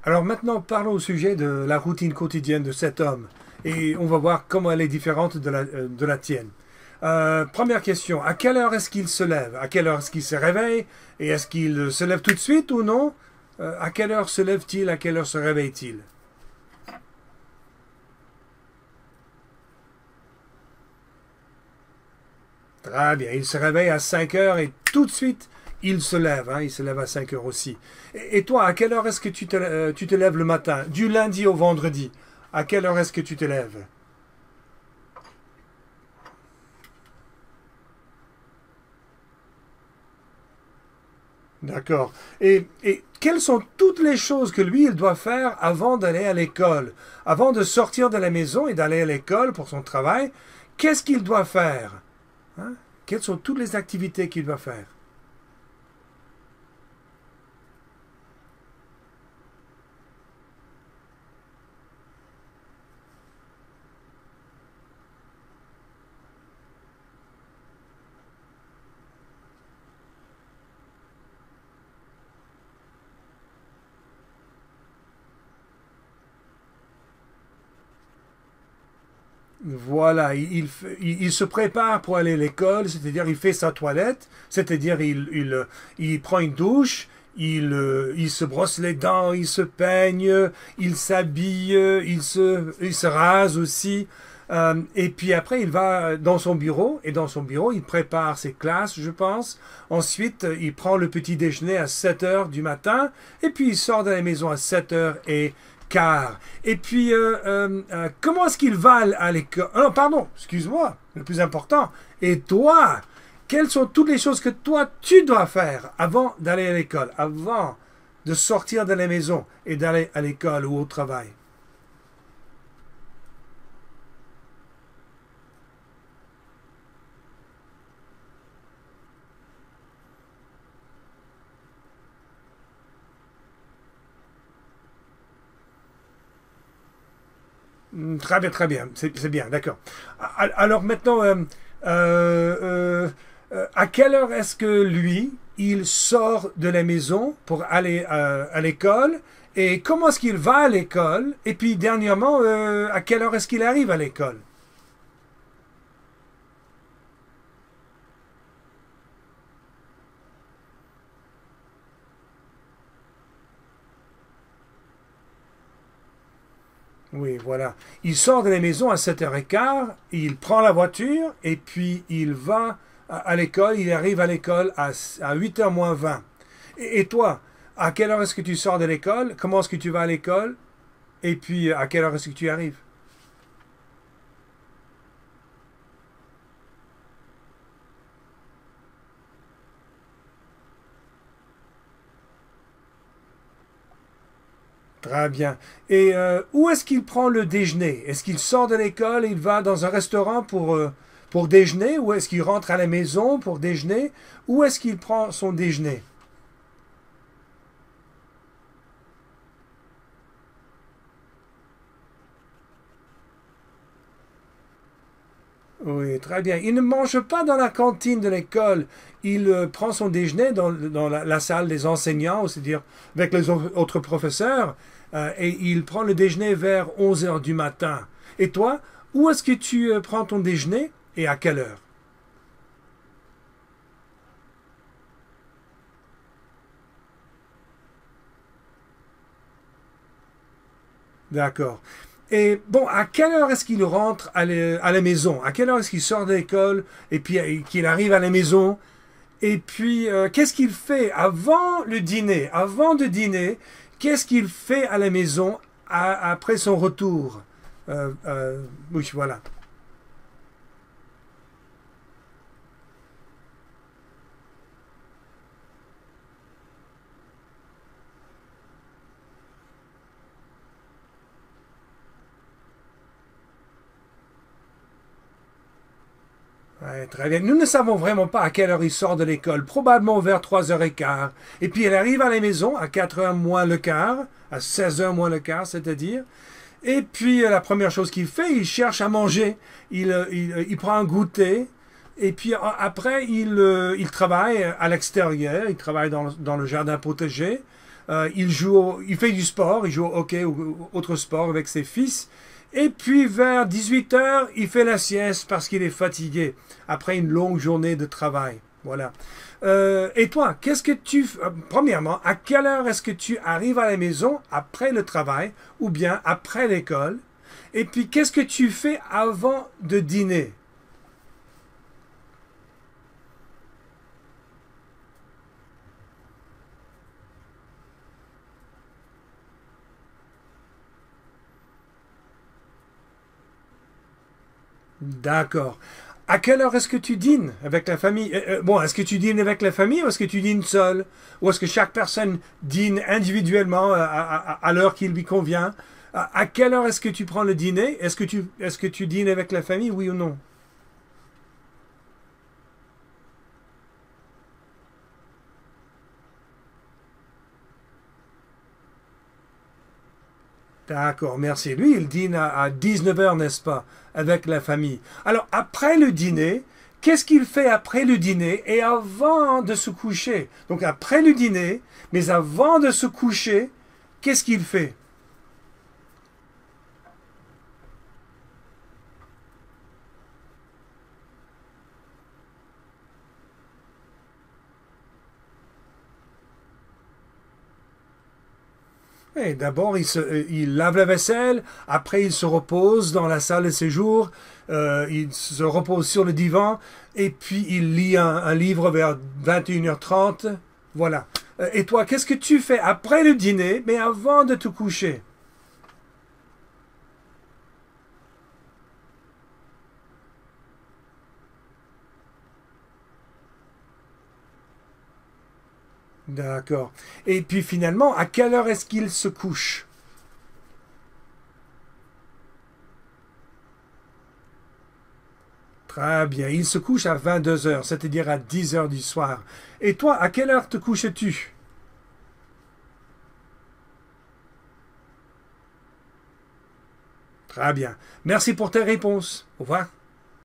Alors maintenant, parlons au sujet de la routine quotidienne de cet homme. Et on va voir comment elle est différente de la tienne. Première question, à quelle heure est-ce qu'il se lève? À quelle heure est-ce qu'il se réveille? Et est-ce qu'il se lève tout de suite ou non? À quelle heure se lève-t-il? À quelle heure se réveille-t-il? Très bien, il se réveille à 5 heures et tout de suite, il se lève. Hein, il se lève à 5 heures aussi. Et toi, à quelle heure est-ce que tu te lèves le matin? Du lundi au vendredi. À quelle heure est-ce que tu te lèves? D'accord. Et quelles sont toutes les choses que lui, il doit faire avant d'aller à l'école? Avant de sortir de la maison et d'aller à l'école pour son travail, qu'est-ce qu'il doit faire? Hein? Quelles sont toutes les activités qu'il doit faire? Voilà, il se prépare pour aller à l'école, c'est-à-dire il fait sa toilette, c'est-à-dire il prend une douche, il se brosse les dents, il se peigne, il s'habille, il se rase aussi. Et puis après, il va dans son bureau, et dans son bureau, il prépare ses classes, je pense. Ensuite, il prend le petit déjeuner à 7 heures du matin, et puis il sort de la maison à 7 heures et quart. Et puis, comment est-ce qu'il va à l'école? Non, pardon, excuse-moi, le plus important. Et toi, quelles sont toutes les choses que toi, tu dois faire avant d'aller à l'école, avant de sortir de la maison et d'aller à l'école ou au travail? Très bien, c'est bien, d'accord. Alors maintenant, à quelle heure est-ce que lui, il sort de la maison pour aller à l'école? Et comment est-ce qu'il va à l'école? Et puis dernièrement, à quelle heure est-ce qu'il arrive à l'école? Oui, voilà. Il sort de la maison à 7h15, il prend la voiture et puis il va à l'école, il arrive à l'école à 8h moins 20. Et toi, à quelle heure est-ce que tu sors de l'école? Comment est-ce que tu vas à l'école? Et puis à quelle heure est-ce que tu arrives? Très bien. Et où est-ce qu'il prend le déjeuner? Est-ce qu'il sort de l'école et il va dans un restaurant pour déjeuner? Ou est-ce qu'il rentre à la maison pour déjeuner? Où est-ce qu'il prend son déjeuner? Oui, très bien. Il ne mange pas dans la cantine de l'école. Il prend son déjeuner dans la salle des enseignants, c'est-à-dire avec les autres professeurs, et il prend le déjeuner vers 11 heures du matin. Et toi, où est-ce que tu prends ton déjeuner et à quelle heure? D'accord. Et bon, à quelle heure est-ce qu'il rentre à la maison? À quelle heure est-ce qu'il sort de l'école et puis qu'il arrive à la maison? Et puis, qu'est-ce qu'il fait avant le dîner? Avant de dîner, qu'est-ce qu'il fait à la maison après son retour? Oui, voilà. Ouais, très bien. Nous ne savons vraiment pas à quelle heure il sort de l'école. Probablement vers 3h15. Et puis, il arrive à la maison à 4h moins le quart, à 16h moins le quart, c'est-à-dire. Et puis, la première chose qu'il fait, il cherche à manger. Il prend un goûter. Et puis, après, il travaille à l'extérieur. Il travaille dans le jardin potager. il fait du sport, il joue au hockey ou autre sport avec ses fils. Et puis vers 18 heures, il fait la sieste parce qu'il est fatigué après une longue journée de travail. Voilà. Et toi, qu'est-ce que premièrement, à quelle heure est-ce que tu arrives à la maison après le travail ou bien après l'école? Et puis, qu'est-ce que tu fais avant de dîner? D'accord. À quelle heure est-ce que tu dînes avec la famille? Bon, est-ce que tu dînes avec la famille ou est-ce que tu dînes seul? Ou est-ce que chaque personne dîne individuellement à l'heure qui lui convient? À quelle heure est-ce que tu prends le dîner? Est-ce que tu dînes avec la famille, oui ou non? D'accord, merci. Lui, il dîne à 19 heures, n'est-ce pas, avec la famille. Alors, après le dîner, qu'est-ce qu'il fait après le dîner et avant de se coucher? Donc, après le dîner, mais avant de se coucher, qu'est-ce qu'il fait? Et d'abord, il lave la vaisselle, après il se repose dans la salle de séjour, il se repose sur le divan, et puis il lit un livre vers 21h30. Voilà. Et toi, qu'est-ce que tu fais après le dîner, mais avant de te coucher? D'accord. Et puis finalement, à quelle heure est-ce qu'il se couche? Très bien. Il se couche à 22 heures, c'est-à-dire à 10 heures du soir. Et toi, à quelle heure te couches-tu? Très bien. Merci pour tes réponses. Au revoir.